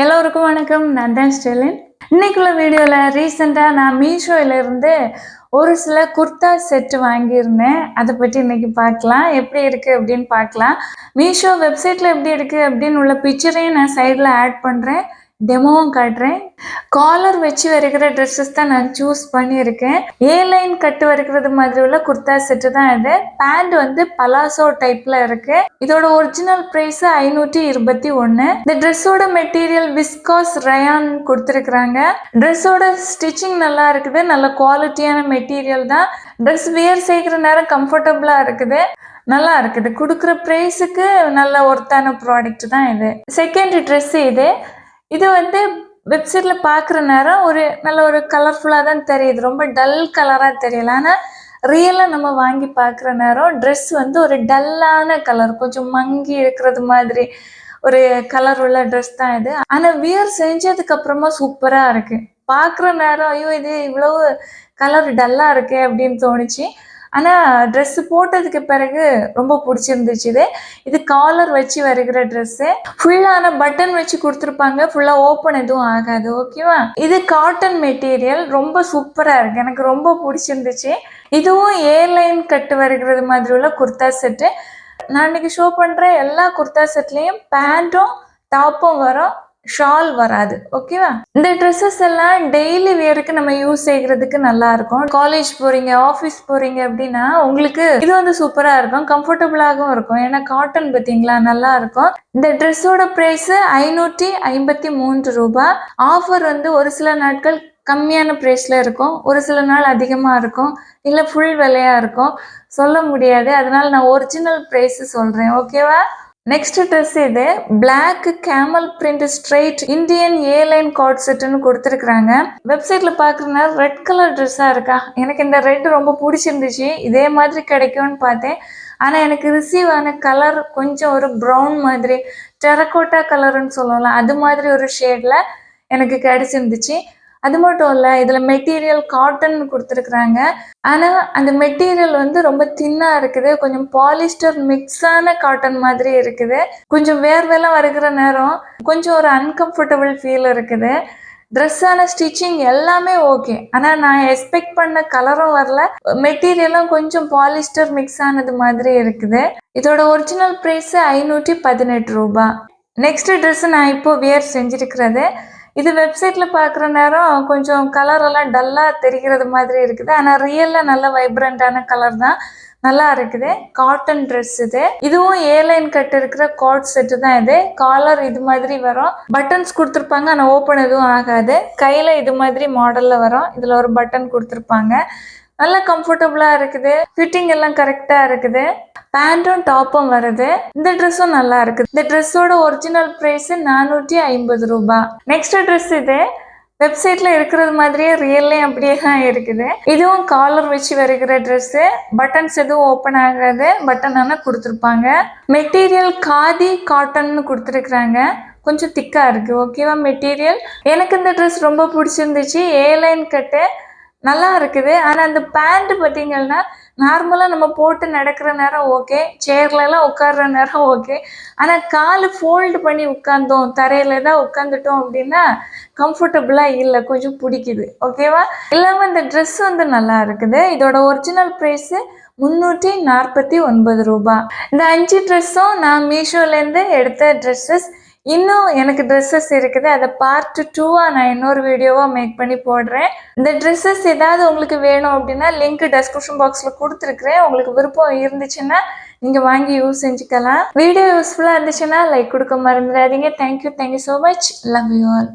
எல்லோருக்கும் வணக்கம். நான் தான் ஸ்டெலின். இன்னைக்குள்ள வீடியோல ரீசெண்டா நான் மீஷோல இருந்து ஒரு சில குர்தா செட் வாங்கியிருந்தேன். அதை பற்றி இன்னைக்கு பார்க்கலாம். எப்படி இருக்கு அப்படின்னு பார்க்கலாம். மீஷோ வெப்சைட்ல எப்படி இருக்கு அப்படின்னு உள்ள பிக்சரையும் நான் சைடில் ஆட் பண்ணுறேன். டெமோவும் காட்டுறேன். காலர் வச்சு வருகிற ட்ரெஸ்ஸஸ் தான் நான் சூஸ் பண்ணியிருக்கேன். ஏ லைன் கட்டு வருகிறது மாதிரி உள்ள குர்தா செட்டு தான் இது. பேண்ட் வந்து பலாசோ டைப்ல இருக்கு. இதோட ஒரிஜினல் பிரைஸ் 521. இந்த ட்ரெஸ்ஸோட மெட்டீரியல் விஸ்காஸ் ரயான் கொடுத்துருக்குறாங்க. ட்ரெஸ்ஸோட ஸ்டிச்சிங் நல்லா இருக்குது. நல்ல குவாலிட்டியான மெட்டீரியல் தான். ட்ரெஸ் வியர் செய்கிற நேரம் கம்ஃபர்டபுளா இருக்குது. நல்லா இருக்குது. கொடுக்குற ப்ரைஸுக்கு நல்ல ஒர்த்தான ப்ராடக்ட் தான் இது. செகண்ட் ட்ரெஸ் இது வந்து வெப்சைட்டில் பார்க்குற நேரம் நல்ல ஒரு கலர்ஃபுல்லாக தான் தெரியுது. ரொம்ப டல் கலராக தெரியல. ஆனால் ரியலாக நம்ம வாங்கி பார்க்குற நேரம் ட்ரெஸ் வந்து ஒரு டல்லான கலர், கொஞ்சம் மங்கி இருக்கிறது மாதிரி ஒரு கலர் உள்ள ட்ரெஸ் தான் இது. ஆனால் வியர் செஞ்சதுக்கப்புறமா சூப்பராக இருக்குது. பார்க்குற நேரம் ஐயோ இது இவ்வளவு கலர் டல்லாக இருக்கே அப்படின்னு தோணுச்சு. ஆனால் ட்ரெஸ்ஸு போட்டதுக்கு பிறகு ரொம்ப பிடிச்சிருந்துச்சு. இது காலர் வச்சு வருகிற ட்ரெஸ்ஸு. ஃபுல்லான பட்டன் வச்சு கொடுத்துருப்பாங்க. ஃபுல்லாக ஓப்பன் எதுவும் ஆகாது. ஓகேவா? இது காட்டன் மெட்டீரியல். ரொம்ப சூப்பராக இருக்குது. எனக்கு ரொம்ப பிடிச்சிருந்துச்சு. இதுவும் ஏர்லைன் கட்டு வருகிறது மாதிரி உள்ள குர்தா செட்டு. நான் இன்னைக்கு ஷோ பண்ணுற எல்லா குர்தா செட்லேயும் பேண்ட்டும் டாப்பும் வரும், ஷால் வராது. ஓகேவா? இந்த ட்ரெஸ்ஸஸ் எல்லாம் டெய்லி வேருக்கு நம்ம யூஸ் செய்கிறதுக்கு நல்லா இருக்கும். காலேஜ் போறீங்க, ஆஃபீஸ் போறீங்க அப்படின்னா உங்களுக்கு இது வந்து சூப்பரா இருக்கும், கம்ஃபர்டபுளாகவும் இருக்கும். ஏன்னா காட்டன் பார்த்தீங்களா, நல்லா இருக்கும். இந்த ட்ரெஸ்ஸோட பிரைஸ் 553 ரூபாய். ஆஃபர் வந்து ஒரு சில நாட்கள் கம்மியான ப்ரைஸில் இருக்கும், ஒரு சில நாள் அதிகமாக இருக்கும், இல்லை ஃபுல் விலையாக இருக்கும். சொல்ல முடியாது. அதனால நான் ஒரிஜினல் ப்ரைஸ் சொல்கிறேன். ஓகேவா? நெக்ஸ்ட் ட்ரெஸ் இது black camel print straight Indian A line card செட்டுன்னு கொடுத்துருக்குறாங்க. வெப்சைட்ல பார்க்குறதுனா ரெட் கலர் ட்ரெஸ்ஸாக இருக்கா. எனக்கு இந்த ரெட் ரொம்ப பிடிச்சிருந்துச்சு. இதே மாதிரி கிடைக்கும்னு பார்த்தேன். ஆனால் எனக்கு ரிசீவ் ஆன கலர் கொஞ்சம் ஒரு ப்ரௌன் மாதிரி, டெரக்கோட்டா கலர்னு சொல்லலாம், அது மாதிரி ஒரு ஷேடில் எனக்கு கிடைச்சிருந்துச்சு. அது மட்டும் இல்லை, இதில் மெட்டீரியல் காட்டன் கொடுத்துருக்குறாங்க. ஆனால் அந்த மெட்டீரியல் வந்து ரொம்ப தின்னாக இருக்குது. கொஞ்சம் பாலிஸ்டர் மிக்ஸான காட்டன் மாதிரி இருக்குது. கொஞ்சம் வேர்வெல்லாம் வருகிற நேரம் கொஞ்சம் ஒரு அன்கம்ஃபர்டபுள் ஃபீல் இருக்குது. ட்ரெஸ்ஸான ஸ்டிச்சிங் எல்லாமே ஓகே. ஆனால் நான் எக்ஸ்பெக்ட் பண்ண கலரும் வரல. மெட்டீரியலும் கொஞ்சம் பாலிஸ்டர் மிக்ஸ் ஆனது மாதிரி இருக்குது. இதோட ஒரிஜினல் ப்ரைஸ் 518 ரூபாய். நெக்ஸ்ட் ட்ரெஸ் நான் இப்போ வியர் செஞ்சிருக்கிறது. இது வெப்சைட்டில் பார்க்குற நேரம் கொஞ்சம் கலரெல்லாம் டல்லாக தெரிகிறது மாதிரி இருக்குது. ஆனால் ரியலில் நல்ல வைப்ரண்ட்டான கலர் தான், நல்லா இருக்குது. காட்டன் ட்ரெஸ் இதுவும் ஏ லைன் கட் இருக்கிற கார்ட் செட்டு தான் இது. காலர் இது மாதிரி வரும், பட்டன்ஸ் கொடுத்துருப்பாங்க, ஆனால் ஓப்பன் எதுவும் ஆகாது. கையில் இது மாதிரி மாடலில் வரும். இதில் ஒரு பட்டன் கொடுத்துருப்பாங்க. நல்லா கம்ஃபர்டபுளாக இருக்குது. ஃபிட்டிங் எல்லாம் கரெக்டாக இருக்குது. பேண்ட்டும் டாப்பும் வருது. இந்த ட்ரெஸ்ஸும் நல்லா இருக்குது. இந்த ட்ரெஸ்ஸோட ஒரிஜினல் ப்ரைஸ் 450 ரூபாய். நெக்ஸ்ட் ட்ரெஸ் இது வெப்சைட்ல இருக்கிறது மாதிரியே ரியல்லையும் அப்படியே தான் இருக்குது. இதுவும் காலர் வச்சு வருகிற ட்ரெஸ்ஸு. பட்டன்ஸ் எதுவும் ஓப்பன் ஆகாது, பட்டன் ஆனால் கொடுத்துருப்பாங்க. மெட்டீரியல் காதி காட்டன்னு கொடுத்துருக்குறாங்க. கொஞ்சம் திக்காக இருக்குது. ஓகேவா? மெட்டீரியல் எனக்கு இந்த ட்ரெஸ் ரொம்ப பிடிச்சிருந்துச்சு. ஏ லைன் கட்டு நல்லா இருக்குது. ஆனால் அந்த பேண்ட் பார்த்தீங்கன்னா நார்மலாக நம்ம போட்டு நடக்கிற நேரம் ஓகே, சேர்லலாம் உட்கார்ற நேரம் ஓகே. ஆனால் கால் ஃபோல்டு பண்ணி உட்காந்தோம், தரையில தான் உட்காந்துட்டோம் அப்படின்னா கம்ஃபர்டபுளாக இல்லை, கொஞ்சம் பிடிக்குது. ஓகேவா? இல்லாமல் இந்த ட்ரெஸ் வந்து நல்லா இருக்குது. இதோட ஒரிஜினல் ப்ரைஸு 349 ரூபாய். இந்த 5 ட்ரெஸ்ஸும் நான் மீஷோலேருந்து எடுத்த ட்ரெஸ்ஸஸ். இன்னும் எனக்கு ட்ரெஸ்ஸஸ் இருக்குது. அதை பார்ட் 2 நான் இன்னொரு வீடியோவாக மேக் பண்ணி போடுறேன். இந்த ட்ரெஸ்ஸஸ் ஏதாவது உங்களுக்கு வேணும் அப்படின்னா லிங்க் டெஸ்கிரிப்ஷன் பாக்ஸில் கொடுத்துருக்குறேன். உங்களுக்கு விருப்பம் இருந்துச்சுன்னா நீங்கள் வாங்கி யூஸ் செஞ்சுக்கலாம். வீடியோ யூஸ்ஃபுல்லாக இருந்துச்சுன்னா லைக் கொடுக்க மறந்துடாதீங்க. Thank you so much. Love you all.